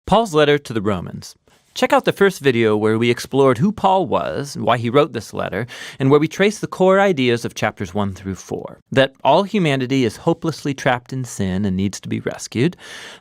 Paul's letter to the Romans. Check out the first video where we explored who Paul was, why he wrote this letter, and where we trace the core ideas of chapters 1 through 4. That all humanity is hopelessly trapped in sin and needs to be rescued.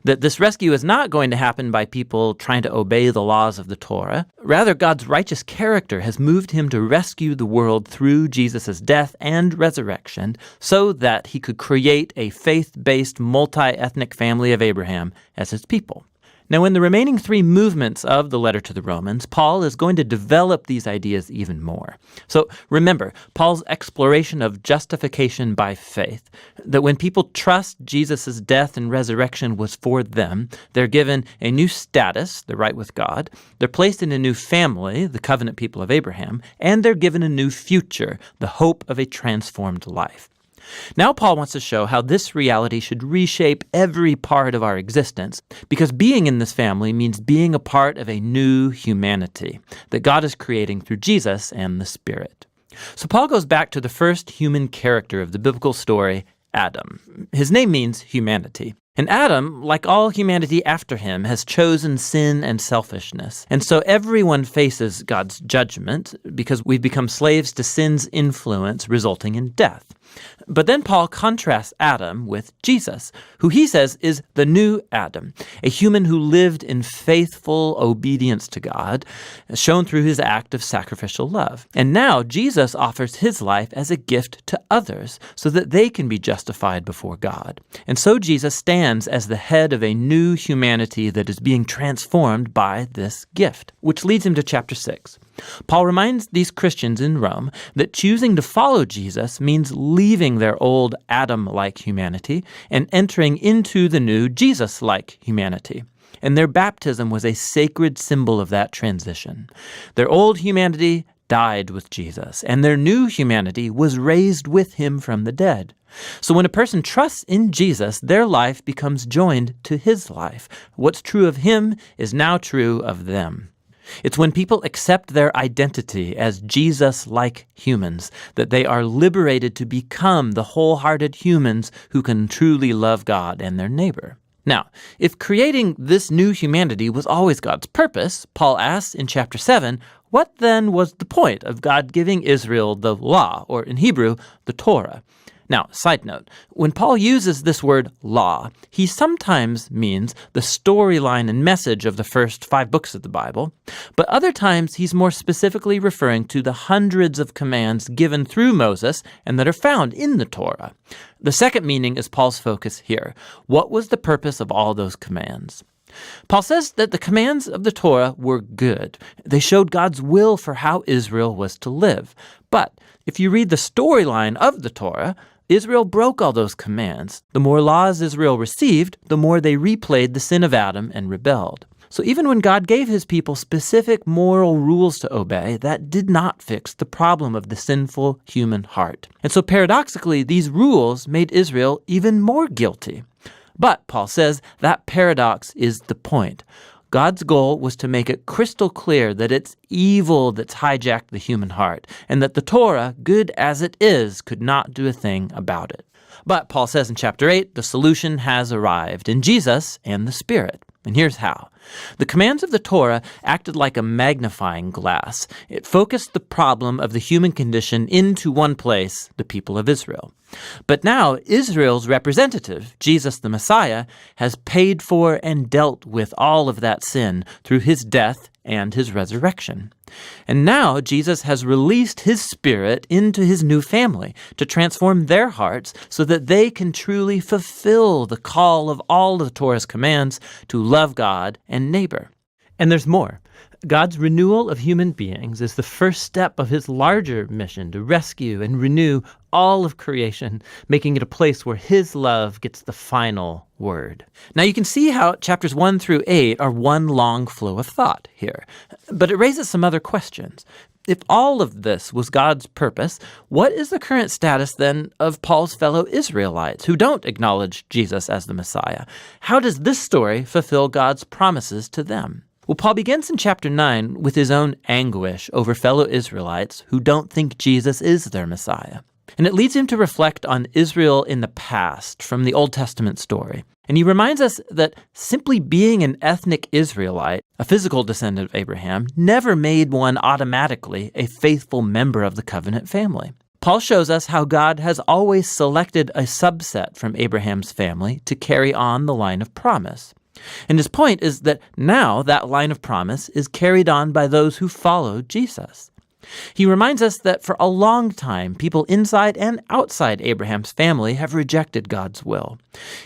That this rescue is not going to happen by people trying to obey the laws of the Torah. Rather, God's righteous character has moved him to rescue the world through Jesus' death and resurrection so that he could create a faith-based multi-ethnic family of Abraham as his people. Now, in the remaining 3 movements of the letter to the Romans, Paul is going to develop these ideas even more. So remember, Paul's exploration of justification by faith, that when people trust Jesus' death and resurrection was for them, they're given a new status, the right with God, they're placed in a new family, the covenant people of Abraham, and they're given a new future, the hope of a transformed life. Now Paul wants to show how this reality should reshape every part of our existence, because being in this family means being a part of a new humanity that God is creating through Jesus and the Spirit. So Paul goes back to the first human character of the biblical story, Adam. His name means humanity. And Adam, like all humanity after him, has chosen sin and selfishness. And so everyone faces God's judgment because we've become slaves to sin's influence, resulting in death. But then Paul contrasts Adam with Jesus, who he says is the new Adam, a human who lived in faithful obedience to God, shown through his act of sacrificial love. And now Jesus offers his life as a gift to others so that they can be justified before God. And so Jesus stands as the head of a new humanity that is being transformed by this gift, which leads him to chapter 6. Paul reminds these Christians in Rome that choosing to follow Jesus means leaving their old Adam-like humanity and entering into the new Jesus-like humanity. And their baptism was a sacred symbol of that transition. Their old humanity died with Jesus, and their new humanity was raised with him from the dead. So when a person trusts in Jesus, their life becomes joined to his life. What's true of him is now true of them. It's when people accept their identity as Jesus-like humans that they are liberated to become the wholehearted humans who can truly love God and their neighbor. Now, if creating this new humanity was always God's purpose, Paul asks in chapter 7, what then was the point of God giving Israel the law, or in Hebrew, the Torah? Now, side note, when Paul uses this word law, he sometimes means the storyline and message of the first 5 books of the Bible, but other times he's more specifically referring to the hundreds of commands given through Moses and that are found in the Torah. The second meaning is Paul's focus here. What was the purpose of all those commands? Paul says that the commands of the Torah were good. They showed God's will for how Israel was to live. But if you read the storyline of the Torah, Israel broke all those commands. The more laws Israel received, the more they replayed the sin of Adam and rebelled. So even when God gave his people specific moral rules to obey, that did not fix the problem of the sinful human heart. And so paradoxically, these rules made Israel even more guilty. But Paul says that paradox is the point. God's goal was to make it crystal clear that it's evil that's hijacked the human heart, and that the Torah, good as it is, could not do a thing about it. But Paul says in chapter 8, the solution has arrived in Jesus and the Spirit. And here's how. The commands of the Torah acted like a magnifying glass. It focused the problem of the human condition into one place, the people of Israel. But now Israel's representative, Jesus the Messiah, has paid for and dealt with all of that sin through his death and his resurrection. And now Jesus has released his Spirit into his new family to transform their hearts so that they can truly fulfill the call of all the Torah's commands to love God and neighbor. And there's more. God's renewal of human beings is the first step of his larger mission to rescue and renew all of creation, making it a place where his love gets the final word. Now you can see how chapters 1 through 8 are one long flow of thought here, but it raises some other questions. If all of this was God's purpose, what is the current status then of Paul's fellow Israelites who don't acknowledge Jesus as the Messiah? How does this story fulfill God's promises to them? Well, Paul begins in chapter 9 with his own anguish over fellow Israelites who don't think Jesus is their Messiah. And it leads him to reflect on Israel in the past from the Old Testament story. And he reminds us that simply being an ethnic Israelite, a physical descendant of Abraham, never made one automatically a faithful member of the covenant family. Paul shows us how God has always selected a subset from Abraham's family to carry on the line of promise. And his point is that now that line of promise is carried on by those who follow Jesus. He reminds us that for a long time, people inside and outside Abraham's family have rejected God's will.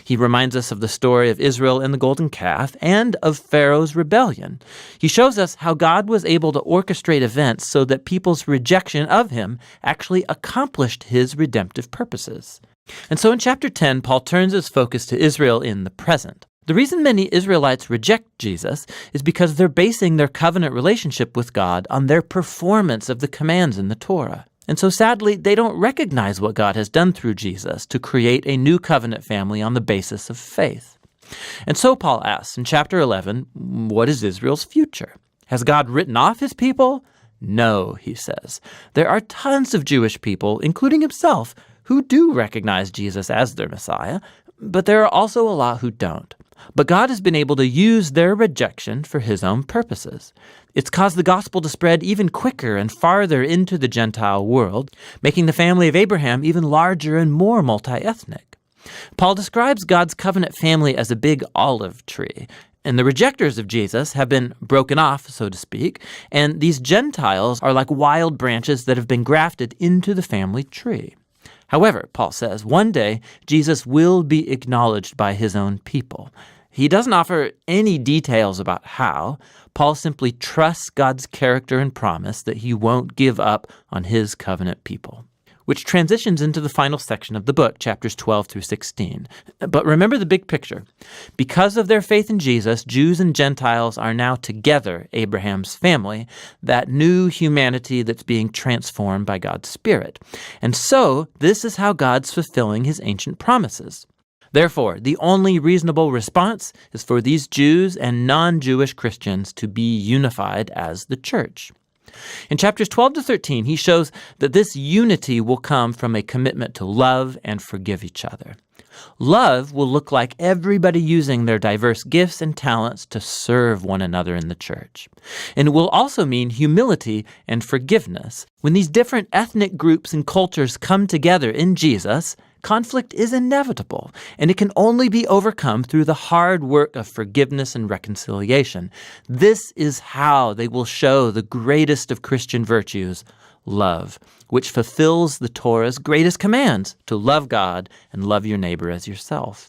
He reminds us of the story of Israel and the golden calf and of Pharaoh's rebellion. He shows us how God was able to orchestrate events so that people's rejection of him actually accomplished his redemptive purposes. And so in chapter 10, Paul turns his focus to Israel in the present. The reason many Israelites reject Jesus is because they're basing their covenant relationship with God on their performance of the commands in the Torah. And so sadly, they don't recognize what God has done through Jesus to create a new covenant family on the basis of faith. And so Paul asks in chapter 11, what is Israel's future? Has God written off his people? No, he says. There are tons of Jewish people, including himself, who do recognize Jesus as their Messiah, but there are also a lot who don't. But God has been able to use their rejection for his own purposes. It's caused the gospel to spread even quicker and farther into the Gentile world, making the family of Abraham even larger and more multi-ethnic. Paul describes God's covenant family as a big olive tree, and the rejectors of Jesus have been broken off, so to speak, and these Gentiles are like wild branches that have been grafted into the family tree. However, Paul says, one day Jesus will be acknowledged by his own people. He doesn't offer any details about how. Paul simply trusts God's character and promise that he won't give up on his covenant people. Which transitions into the final section of the book, chapters 12 through 16. But remember the big picture. Because of their faith in Jesus, Jews and Gentiles are now together Abraham's family, that new humanity that's being transformed by God's Spirit. And so, this is how God's fulfilling his ancient promises. Therefore, the only reasonable response is for these Jews and non-Jewish Christians to be unified as the church. In chapters 12 to 13, he shows that this unity will come from a commitment to love and forgive each other. Love will look like everybody using their diverse gifts and talents to serve one another in the church. And it will also mean humility and forgiveness. When these different ethnic groups and cultures come together in Jesus, conflict is inevitable, and it can only be overcome through the hard work of forgiveness and reconciliation. This is how they will show the greatest of Christian virtues, love, which fulfills the Torah's greatest commands to love God and love your neighbor as yourself.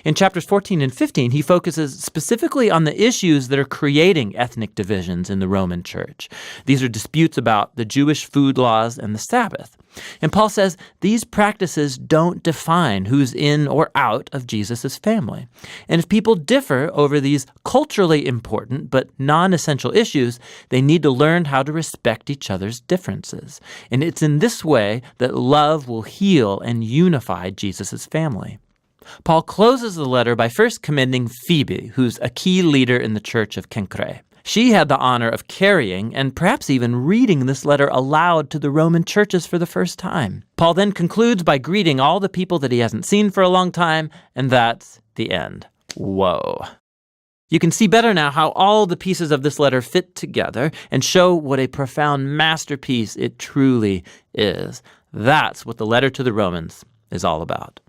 In chapters 14 and 15, he focuses specifically on the issues that are creating ethnic divisions in the Roman church. These are disputes about the Jewish food laws and the Sabbath. And Paul says these practices don't define who's in or out of Jesus' family. And if people differ over these culturally important but non-essential issues, they need to learn how to respect each other's differences. And it's in this way that love will heal and unify Jesus' family. Paul closes the letter by first commending Phoebe, who's a key leader in the church of Cenchreae. She had the honor of carrying and perhaps even reading this letter aloud to the Roman churches for the first time. Paul then concludes by greeting all the people that he hasn't seen for a long time, and that's the end. Whoa. You can see better now how all the pieces of this letter fit together and show what a profound masterpiece it truly is. That's what the letter to the Romans is all about.